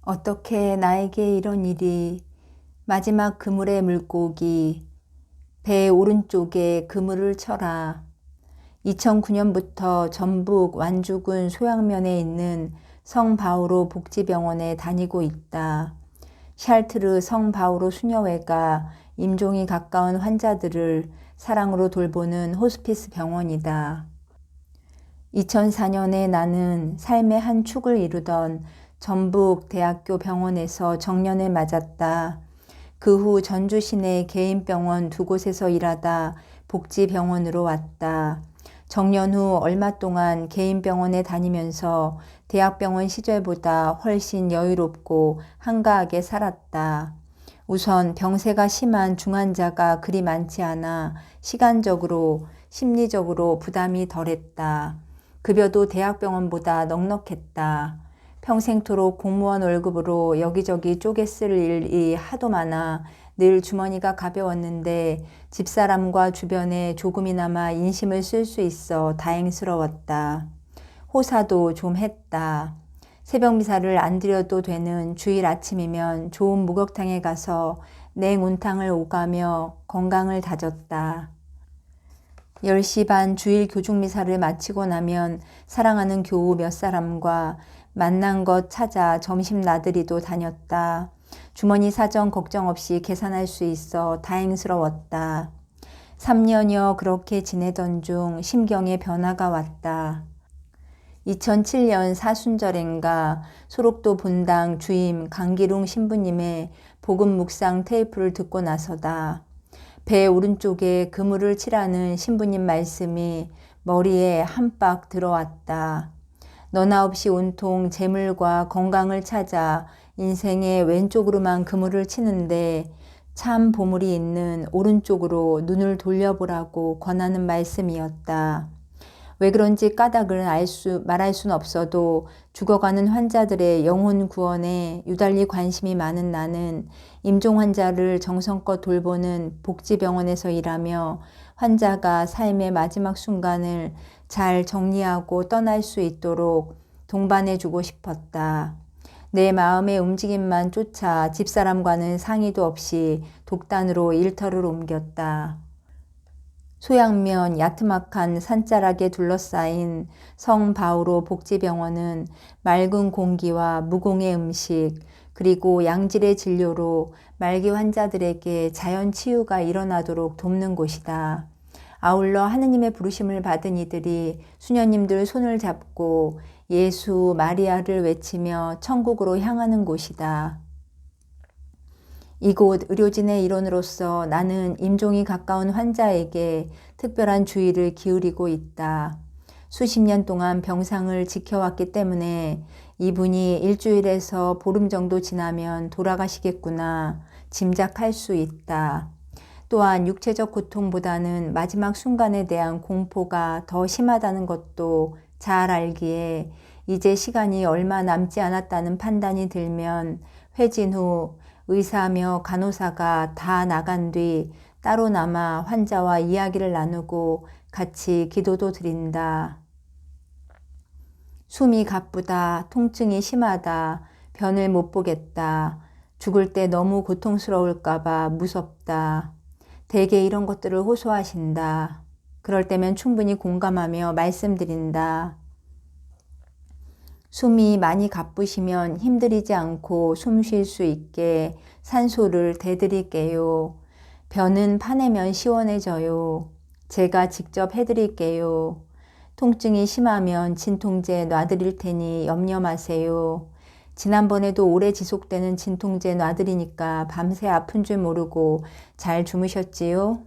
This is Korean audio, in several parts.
어떻게 나에게 이런 일이. 마지막 그물의 물고기. 배 오른쪽에 그물을 쳐라. 2009년부터 전북 완주군 소양면에 있는 성바오로 복지병원에 다니고 있다. 샬트르 성바오로 수녀회가 임종이 가까운 환자들을 사랑으로 돌보는 호스피스 병원이다. 2004년에 나는 삶의 한 축을 이루던 전북대학교 병원에서 정년을 맞았다. 그 후 전주 시내 개인병원 두 곳에서 일하다 복지병원으로 왔다. 정년 후 얼마 동안 개인병원에 다니면서 대학병원 시절보다 훨씬 여유롭고 한가하게 살았다. 우선 병세가 심한 중환자가 그리 많지 않아 시간적으로, 심리적으로 부담이 덜했다. 급여도 대학병원보다 넉넉했다. 평생토록 공무원 월급으로 여기저기 쪼개 쓸 일이 하도 많아 늘 주머니가 가벼웠는데 집사람과 주변에 조금이나마 인심을 쓸 수 있어 다행스러웠다. 호사도 좀 했다. 새벽 미사를 안 드려도 되는 주일 아침이면 좋은 목욕탕에 가서 냉온탕을 오가며 건강을 다졌다. 10시 반 주일 교중미사를 마치고 나면 사랑하는 교우 몇 사람과 만난 것 찾아 점심 나들이도 다녔다. 주머니 사정 걱정 없이 계산할 수 있어 다행스러웠다. 3년여 그렇게 지내던 중 심경의 변화가 왔다. 2007년 사순절인가 소록도 본당 주임 강기룽 신부님의 복음 묵상 테이프를 듣고 나서다. 배 오른쪽에 그물을 치라는 신부님 말씀이 머리에 한 박 들어왔다. 너나 없이 온통 재물과 건강을 찾아 인생의 왼쪽으로만 그물을 치는데 참 보물이 있는 오른쪽으로 눈을 돌려보라고 권하는 말씀이었다. 왜 그런지 까닭을 말할 순 없어도 죽어가는 환자들의 영혼 구원에 유달리 관심이 많은 나는 임종 환자를 정성껏 돌보는 복지병원에서 일하며 환자가 삶의 마지막 순간을 잘 정리하고 떠날 수 있도록 동반해주고 싶었다. 내 마음의 움직임만 쫓아 집사람과는 상의도 없이 독단으로 일터를 옮겼다. 소양면 야트막한 산자락에 둘러싸인 성바오로 복지병원은 맑은 공기와 무공의 음식 그리고 양질의 진료로 말기 환자들에게 자연 치유가 일어나도록 돕는 곳이다. 아울러 하느님의 부르심을 받은 이들이 수녀님들 손을 잡고 예수 마리아를 외치며 천국으로 향하는 곳이다. 이곳 의료진의 일원으로서 나는 임종이 가까운 환자에게 특별한 주의를 기울이고 있다. 수십 년 동안 병상을 지켜왔기 때문에 이분이 일주일에서 보름 정도 지나면 돌아가시겠구나 짐작할 수 있다. 또한 육체적 고통보다는 마지막 순간에 대한 공포가 더 심하다는 것도 잘 알기에 이제 시간이 얼마 남지 않았다는 판단이 들면 회진 후 의사며 간호사가 다 나간 뒤 따로 남아 환자와 이야기를 나누고 같이 기도도 드린다. 숨이 가쁘다, 통증이 심하다, 변을 못 보겠다, 죽을 때 너무 고통스러울까봐 무섭다. 대개 이런 것들을 호소하신다. 그럴 때면 충분히 공감하며 말씀드린다. 숨이 많이 가쁘시면 힘들이지 않고 숨 쉴 수 있게 산소를 대드릴게요. 변은 파내면 시원해져요. 제가 직접 해드릴게요. 통증이 심하면 진통제 놔드릴 테니 염려 마세요. 지난번에도 오래 지속되는 진통제 놔드리니까 밤새 아픈 줄 모르고 잘 주무셨지요?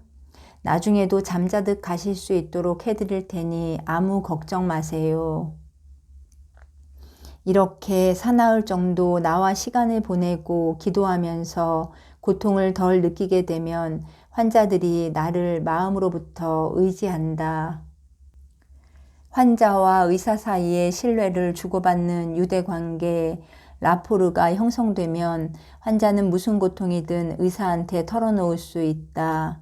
나중에도 잠자듯 가실 수 있도록 해드릴 테니 아무 걱정 마세요. 이렇게 사나울 정도 나와 시간을 보내고 기도하면서 고통을 덜 느끼게 되면 환자들이 나를 마음으로부터 의지한다. 환자와 의사 사이의 신뢰를 주고받는 유대관계, 라포르가 형성되면 환자는 무슨 고통이든 의사한테 털어놓을 수 있다.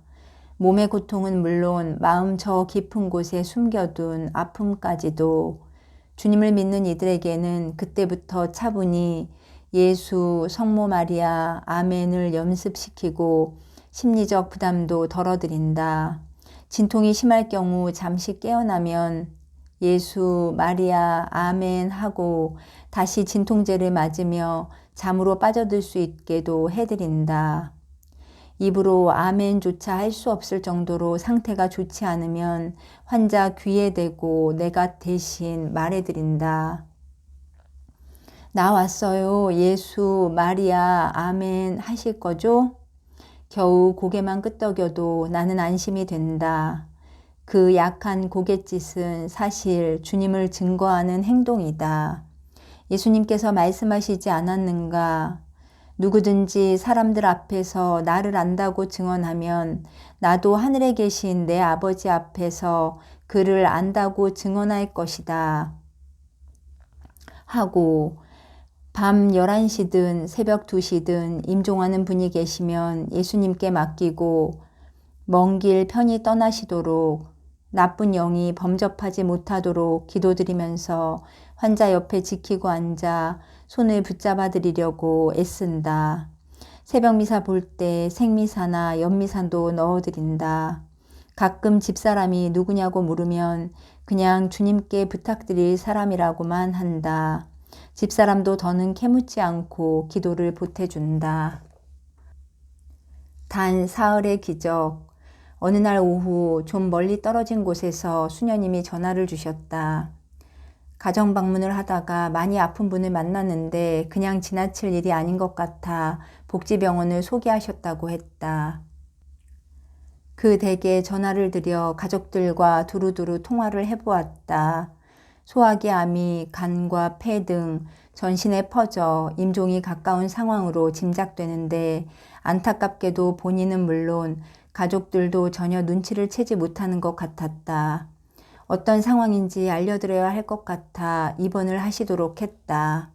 몸의 고통은 물론 마음 저 깊은 곳에 숨겨둔 아픔까지도 주님을 믿는 이들에게는 그때부터 차분히 예수, 성모 마리아, 아멘을 연습시키고 심리적 부담도 덜어드린다. 진통이 심할 경우 잠시 깨어나면 예수, 마리아, 아멘 하고 다시 진통제를 맞으며 잠으로 빠져들 수 있게도 해드린다. 입으로 아멘조차 할 수 없을 정도로 상태가 좋지 않으면 환자 귀에 대고 내가 대신 말해드린다. 나 왔어요. 예수, 마리아, 아멘 하실 거죠? 겨우 고개만 끄덕여도 나는 안심이 된다. 그 약한 고갯짓은 사실 주님을 증거하는 행동이다. 예수님께서 말씀하시지 않았는가? 누구든지 사람들 앞에서 나를 안다고 증언하면 나도 하늘에 계신 내 아버지 앞에서 그를 안다고 증언할 것이다. 하고 밤 11시든 새벽 2시든 임종하는 분이 계시면 예수님께 맡기고 먼 길 편히 떠나시도록 나쁜 영이 범접하지 못하도록 기도드리면서 환자 옆에 지키고 앉아 손을 붙잡아 드리려고 애쓴다. 새벽 미사 볼 때 생미사나 연미사도 넣어드린다. 가끔 집사람이 누구냐고 물으면 그냥 주님께 부탁드릴 사람이라고만 한다. 집사람도 더는 캐묻지 않고 기도를 보태준다. 단 사흘의 기적. 어느 날 오후 좀 멀리 떨어진 곳에서 수녀님이 전화를 주셨다. 가정 방문을 하다가 많이 아픈 분을 만났는데 그냥 지나칠 일이 아닌 것 같아 복지병원을 소개하셨다고 했다. 그 댁에 전화를 드려 가족들과 두루두루 통화를 해보았다. 소화기 암이 간과 폐 등 전신에 퍼져 임종이 가까운 상황으로 짐작되는데 안타깝게도 본인은 물론 가족들도 전혀 눈치를 채지 못하는 것 같았다. 어떤 상황인지 알려드려야 할 것 같아 입원을 하시도록 했다.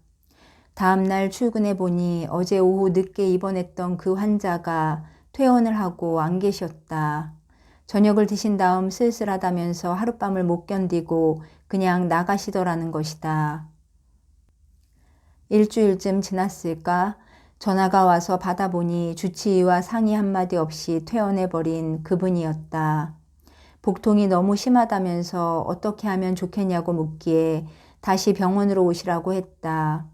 다음 날 출근해 보니 어제 오후 늦게 입원했던 그 환자가 퇴원을 하고 안 계셨다. 저녁을 드신 다음 쓸쓸하다면서 하룻밤을 못 견디고 그냥 나가시더라는 것이다. 일주일쯤 지났을까? 전화가 와서 받아보니 주치의와 상의 한마디 없이 퇴원해버린 그분이었다. 복통이 너무 심하다면서 어떻게 하면 좋겠냐고 묻기에 다시 병원으로 오시라고 했다.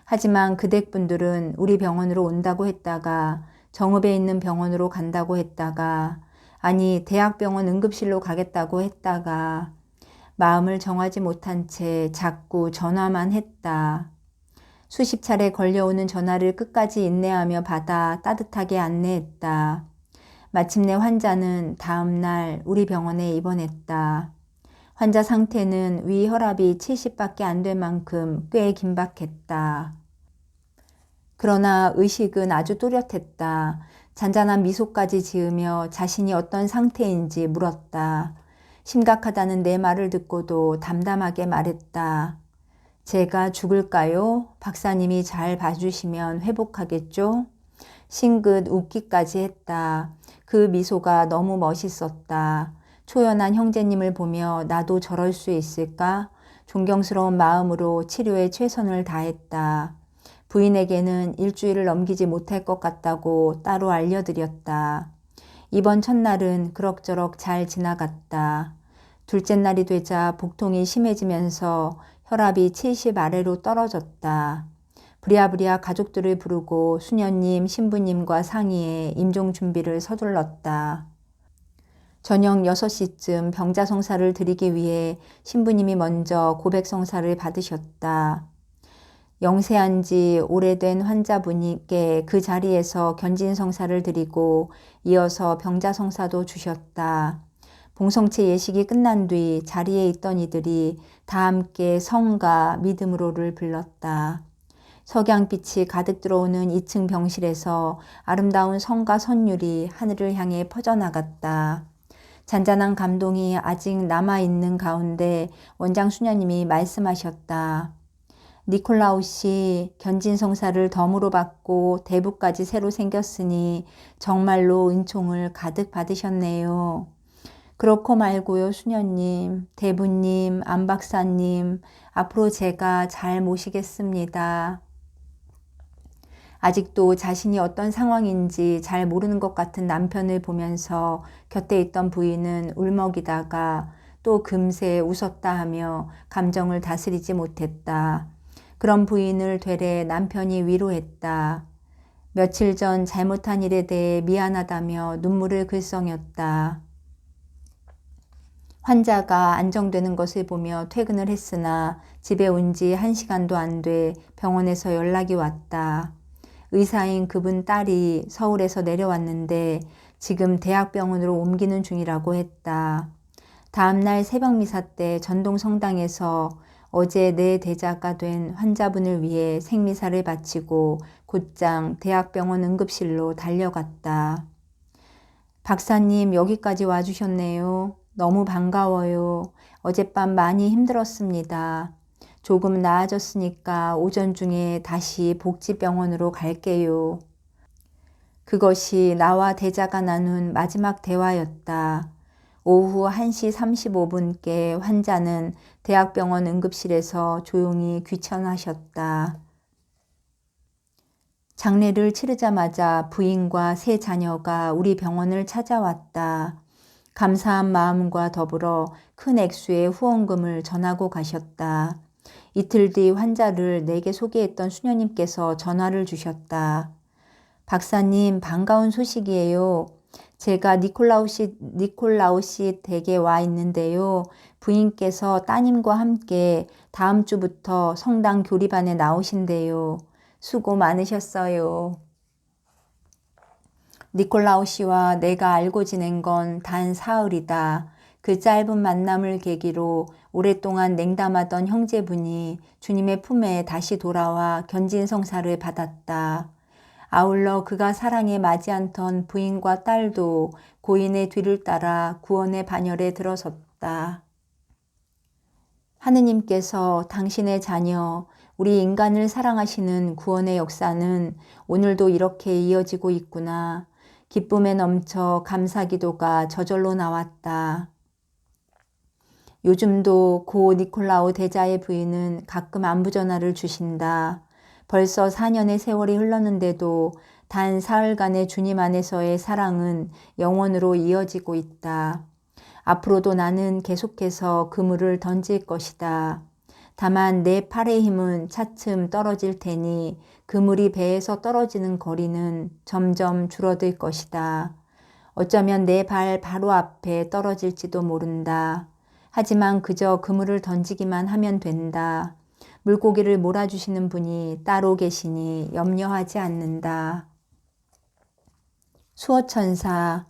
하지만 그 댁분들은 우리 병원으로 온다고 했다가 정읍에 있는 병원으로 간다고 했다가 아니 대학병원 응급실로 가겠다고 했다가 마음을 정하지 못한 채 자꾸 전화만 했다. 수십 차례 걸려오는 전화를 끝까지 인내하며 받아 따뜻하게 안내했다. 마침내 환자는 다음 날 우리 병원에 입원했다. 환자 상태는 위 혈압이 70밖에 안 될 만큼 꽤 긴박했다. 그러나 의식은 아주 또렷했다. 잔잔한 미소까지 지으며 자신이 어떤 상태인지 물었다. 심각하다는 내 말을 듣고도 담담하게 말했다. 제가 죽을까요? 박사님이 잘 봐주시면 회복하겠죠? 싱긋 웃기까지 했다. 그 미소가 너무 멋있었다. 초연한 형제님을 보며 나도 저럴 수 있을까? 존경스러운 마음으로 치료에 최선을 다했다. 부인에게는 일주일을 넘기지 못할 것 같다고 따로 알려드렸다. 이번 첫날은 그럭저럭 잘 지나갔다. 둘째 날이 되자 복통이 심해지면서 혈압이 70 아래로 떨어졌다. 부랴부랴 가족들을 부르고 수녀님, 신부님과 상의해 임종 준비를 서둘렀다. 저녁 6시쯤 병자성사를 드리기 위해 신부님이 먼저 고백성사를 받으셨다. 영세한 지 오래된 환자분께 그 자리에서 견진성사를 드리고 이어서 병자성사도 주셨다. 봉성체 예식이 끝난 뒤 자리에 있던 이들이 다 함께 성가 믿음으로를 불렀다. 석양빛이 가득 들어오는 2층 병실에서 아름다운 성가 선율이 하늘을 향해 퍼져나갔다. 잔잔한 감동이 아직 남아있는 가운데 원장 수녀님이 말씀하셨다. 니콜라우 씨, 견진성사를 덤으로 받고 대부까지 새로 생겼으니 정말로 은총을 가득 받으셨네요. 그렇고 말고요, 수녀님, 대부님, 안박사님, 앞으로 제가 잘 모시겠습니다. 아직도 자신이 어떤 상황인지 잘 모르는 것 같은 남편을 보면서 곁에 있던 부인은 울먹이다가 또 금세 웃었다 하며 감정을 다스리지 못했다. 그런 부인을 되레 남편이 위로했다. 며칠 전 잘못한 일에 대해 미안하다며 눈물을 글썽였다. 환자가 안정되는 것을 보며 퇴근을 했으나 집에 온 지 1시간도 안 돼 병원에서 연락이 왔다. 의사인 그분 딸이 서울에서 내려왔는데 지금 대학병원으로 옮기는 중이라고 했다. 다음날 새벽미사 때 전동성당에서 어제 내 대자가 된 환자분을 위해 생미사를 바치고 곧장 대학병원 응급실로 달려갔다. 박사님 여기까지 와주셨네요. 너무 반가워요. 어젯밤 많이 힘들었습니다. 조금 나아졌으니까 오전 중에 다시 복지병원으로 갈게요. 그것이 나와 대자가 나눈 마지막 대화였다. 오후 1시 35분께 환자는 대학병원 응급실에서 조용히 귀천하셨다. 장례를 치르자마자 부인과 세 자녀가 우리 병원을 찾아왔다. 감사한 마음과 더불어 큰 액수의 후원금을 전하고 가셨다. 이틀 뒤 환자를 내게 소개했던 수녀님께서 전화를 주셨다. 박사님 반가운 소식이에요. 제가 니콜라우시 댁에 와 있는데요. 부인께서 따님과 함께 다음 주부터 성당 교리반에 나오신대요. 수고 많으셨어요. 니콜라우 씨와 내가 알고 지낸 건 단 사흘이다. 그 짧은 만남을 계기로 오랫동안 냉담하던 형제분이 주님의 품에 다시 돌아와 견진성사를 받았다. 아울러 그가 사랑에 맞지 않던 부인과 딸도 고인의 뒤를 따라 구원의 반열에 들어섰다. 하느님께서 당신의 자녀, 우리 인간을 사랑하시는 구원의 역사는 오늘도 이렇게 이어지고 있구나. 기쁨에 넘쳐 감사기도가 저절로 나왔다. 요즘도 고 니콜라우 대자의 부인은 가끔 안부전화를 주신다. 벌써 4년의 세월이 흘렀는데도 단 사흘간의 주님 안에서의 사랑은 영원으로 이어지고 있다. 앞으로도 나는 계속해서 그물을 던질 것이다. 다만 내 팔의 힘은 차츰 떨어질 테니 그물이 배에서 떨어지는 거리는 점점 줄어들 것이다. 어쩌면 내 발 바로 앞에 떨어질지도 모른다. 하지만 그저 그물을 던지기만 하면 된다. 물고기를 몰아주시는 분이 따로 계시니 염려하지 않는다. 수호천사,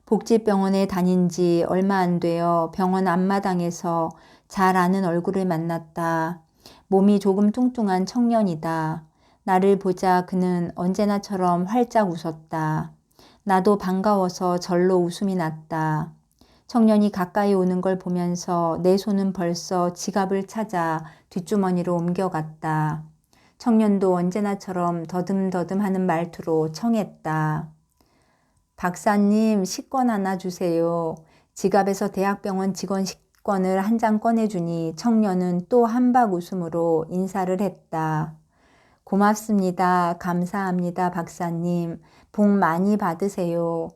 복지병원에 다닌 지 얼마 안 되어 병원 앞마당에서 잘 아는 얼굴을 만났다. 몸이 조금 뚱뚱한 청년이다. 나를 보자 그는 언제나처럼 활짝 웃었다. 나도 반가워서 절로 웃음이 났다. 청년이 가까이 오는 걸 보면서 내 손은 벌써 지갑을 찾아 뒷주머니로 옮겨갔다. 청년도 언제나처럼 더듬더듬하는 말투로 청했다. 박사님 식권 하나 주세요. 지갑에서 대학병원 직원 식권을 한 장 꺼내주니 청년은 또 한박 웃음으로 인사를 했다. 고맙습니다. 감사합니다. 박사님. 복 많이 받으세요.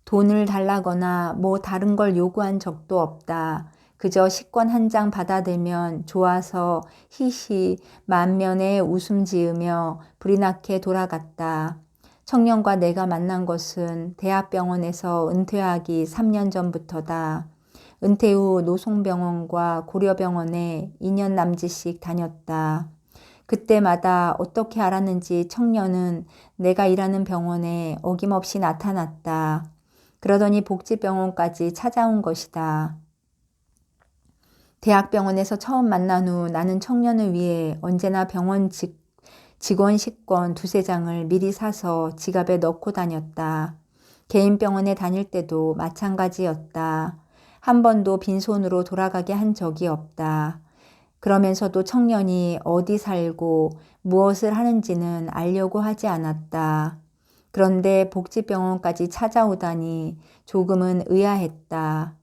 돈을 달라거나 뭐 다른 걸 요구한 적도 없다. 그저 식권 한 장 받아들면 좋아서 히히 만면에 웃음 지으며 불이 나게 돌아갔다. 청년과 내가 만난 것은 대학병원에서 은퇴하기 3년 전부터다. 은퇴 후 노송병원과 고려병원에 2년 남짓씩 다녔다. 그때마다 어떻게 알았는지 청년은 내가 일하는 병원에 어김없이 나타났다. 그러더니 복지병원까지 찾아온 것이다. 대학병원에서 처음 만난 후 나는 청년을 위해 언제나 병원 직원 식권 2~3장을 미리 사서 지갑에 넣고 다녔다. 개인 병원에 다닐 때도 마찬가지였다. 한 번도 빈손으로 돌아가게 한 적이 없다. 그러면서도 청년이 어디 살고 무엇을 하는지는 알려고 하지 않았다. 그런데 복지병원까지 찾아오다니 조금은 의아했다.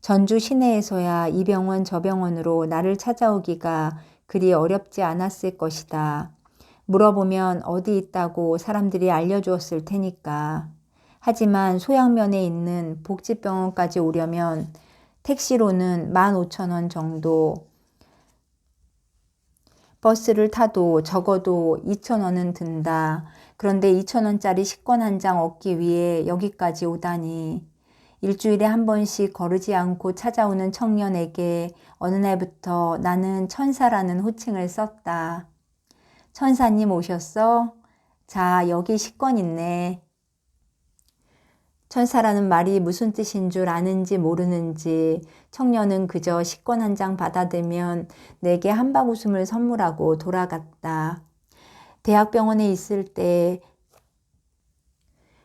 전주 시내에서야 이 병원 저 병원으로 나를 찾아오기가 그리 어렵지 않았을 것이다. 물어보면 어디 있다고 사람들이 알려주었을 테니까. 하지만 소양면에 있는 복지병원까지 오려면 택시로는 15,000원 정도, 버스를 타도 적어도 2,000원은 든다. 그런데 2,000원짜리 식권 한 장 얻기 위해 여기까지 오다니. 일주일에 한 번씩 거르지 않고 찾아오는 청년에게 어느 날부터 나는 천사라는 호칭을 썼다. 천사님 오셨어? 자, 여기 식권 있네. 천사라는 말이 무슨 뜻인 줄 아는지 모르는지 청년은 그저 식권 한 장 받아들면 내게 한바구음을 선물하고 돌아갔다. 대학병원에 있을 때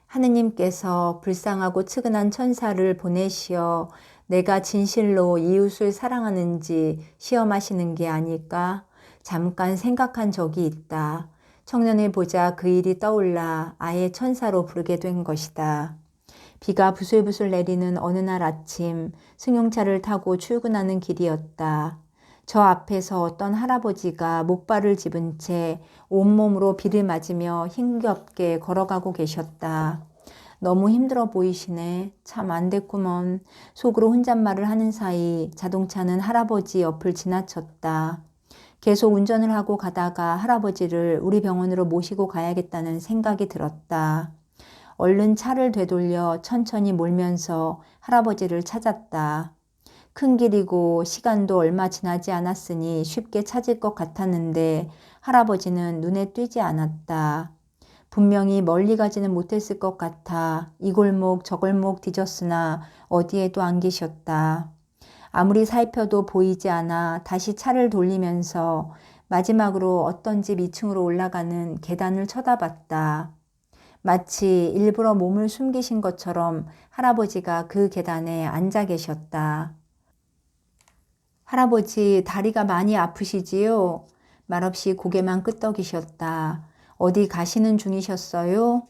하느님께서 불쌍하고 측은한 천사를 보내시어 내가 진실로 이웃을 사랑하는지 시험하시는 게 아닐까? 잠깐 생각한 적이 있다. 청년을 보자 그 일이 떠올라 아예 천사로 부르게 된 것이다. 비가 부슬부슬 내리는 어느 날 아침 승용차를 타고 출근하는 길이었다. 저 앞에서 어떤 할아버지가 목발을 집은 채 온몸으로 비를 맞으며 힘겹게 걸어가고 계셨다. 너무 힘들어 보이시네. 참 안 됐구먼. 속으로 혼잣말을 하는 사이 자동차는 할아버지 옆을 지나쳤다. 계속 운전을 하고 가다가 할아버지를 우리 병원으로 모시고 가야겠다는 생각이 들었다. 얼른 차를 되돌려 천천히 몰면서 할아버지를 찾았다. 큰 길이고 시간도 얼마 지나지 않았으니 쉽게 찾을 것 같았는데 할아버지는 눈에 띄지 않았다. 분명히 멀리 가지는 못했을 것 같아 이 골목 저 골목 뒤졌으나 어디에도 안 계셨다. 아무리 살펴도 보이지 않아 다시 차를 돌리면서 마지막으로 어떤 집 2층으로 올라가는 계단을 쳐다봤다. 마치 일부러 몸을 숨기신 것처럼 할아버지가 그 계단에 앉아 계셨다. 할아버지 다리가 많이 아프시지요? 말없이 고개만 끄덕이셨다. 어디 가시는 중이셨어요?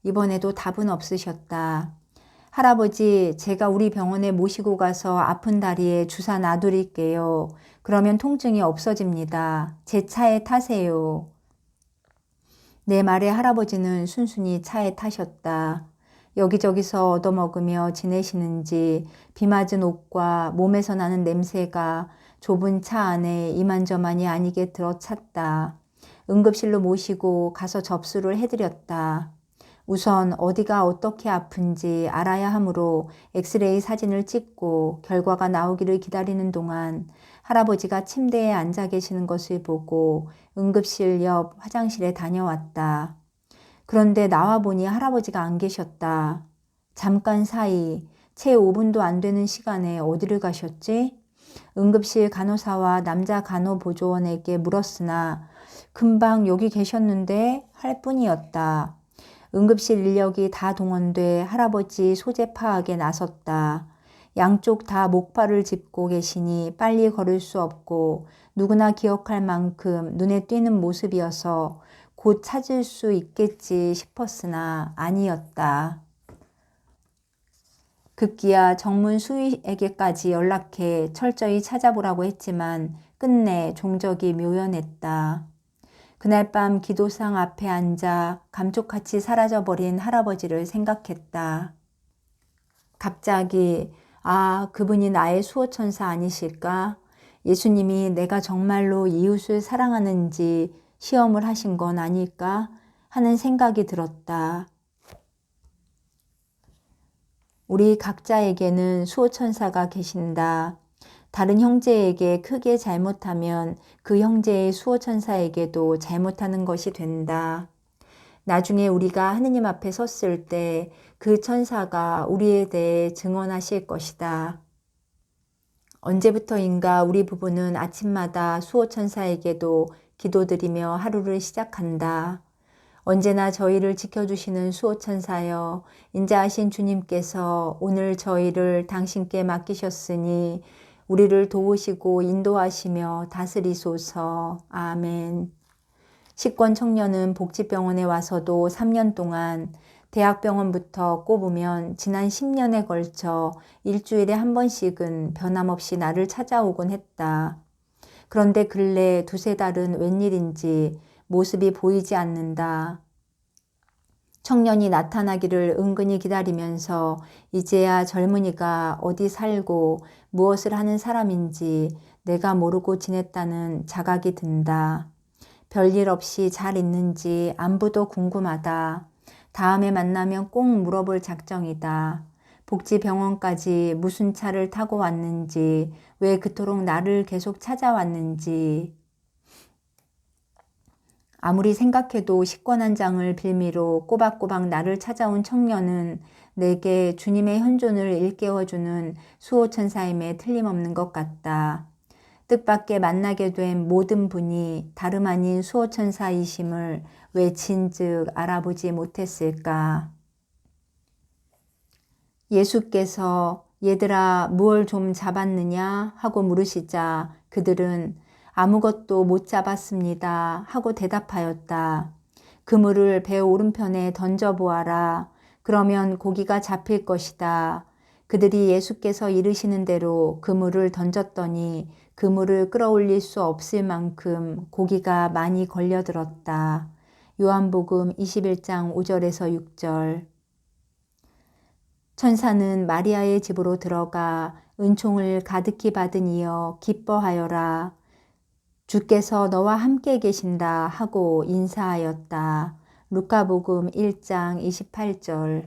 이번에도 답은 없으셨다. 할아버지, 제가 우리 병원에 모시고 가서 아픈 다리에 주사 놔드릴게요. 그러면 통증이 없어집니다. 제 차에 타세요. 내 말에 할아버지는 순순히 차에 타셨다. 여기저기서 얻어먹으며 지내시는지 비 맞은 옷과 몸에서 나는 냄새가 좁은 차 안에 이만저만이 아니게 들어찼다. 응급실로 모시고 가서 접수를 해드렸다. 우선 어디가 어떻게 아픈지 알아야 하므로 엑스레이 사진을 찍고 결과가 나오기를 기다리는 동안 할아버지가 침대에 앉아 계시는 것을 보고 응급실 옆 화장실에 다녀왔다. 그런데 나와 보니 할아버지가 안 계셨다. 잠깐 사이 채 5분도 안 되는 시간에 어디를 가셨지? 응급실 간호사와 남자 간호보조원에게 물었으나 금방 여기 계셨는데 할 뿐이었다. 응급실 인력이 다 동원돼 할아버지 소재 파악에 나섰다. 양쪽 다 목발을 짚고 계시니 빨리 걸을 수 없고 누구나 기억할 만큼 눈에 띄는 모습이어서 곧 찾을 수 있겠지 싶었으나 아니었다. 급기야 정문 수의에게까지 연락해 철저히 찾아보라고 했지만 끝내 종적이 묘연했다. 그날 밤 기도상 앞에 앉아 감쪽같이 사라져버린 할아버지를 생각했다. 갑자기 그분이 나의 수호천사 아니실까? 예수님이 내가 정말로 이웃을 사랑하는지 시험을 하신 건 아닐까? 하는 생각이 들었다. 우리 각자에게는 수호천사가 계신다. 다른 형제에게 크게 잘못하면 그 형제의 수호천사에게도 잘못하는 것이 된다. 나중에 우리가 하느님 앞에 섰을 때 그 천사가 우리에 대해 증언하실 것이다. 언제부터인가 우리 부부는 아침마다 수호천사에게도 기도드리며 하루를 시작한다. 언제나 저희를 지켜주시는 수호천사여, 인자하신 주님께서 오늘 저희를 당신께 맡기셨으니 우리를 도우시고 인도하시며 다스리소서. 아멘. 식권 청년은 복지병원에 와서도 3년 동안 대학병원부터 꼽으면 지난 10년에 걸쳐 일주일에 한 번씩은 변함없이 나를 찾아오곤 했다. 그런데 근래 두세 달은 웬일인지 모습이 보이지 않는다. 청년이 나타나기를 은근히 기다리면서 이제야 젊은이가 어디 살고 무엇을 하는 사람인지 내가 모르고 지냈다는 자각이 든다. 별일 없이 잘 있는지 안부도 궁금하다. 다음에 만나면 꼭 물어볼 작정이다. 복지병원까지 무슨 차를 타고 왔는지, 왜 그토록 나를 계속 찾아왔는지. 아무리 생각해도 식권 1장을 빌미로 꼬박꼬박 나를 찾아온 청년은 내게 주님의 현존을 일깨워주는 수호천사임에 틀림없는 것 같다. 뜻밖의 만나게 된 모든 분이 다름 아닌 수호천사이심을 왜 진즉 알아보지 못했을까? 예수께서 얘들아 무얼 좀 잡았느냐 하고 물으시자 그들은 아무것도 못 잡았습니다 하고 대답하였다. 그물을 배 오른편에 던져보아라. 그러면 고기가 잡힐 것이다. 그들이 예수께서 이르시는 대로 그물을 던졌더니 그물을 끌어올릴 수 없을 만큼 고기가 많이 걸려들었다. 요한복음 21장 5절에서 6절. 천사는 마리아의 집으로 들어가 은총을 가득히 받은 이여 기뻐하여라. 주께서 너와 함께 계신다 하고 인사하였다. 루카복음 1장 28절.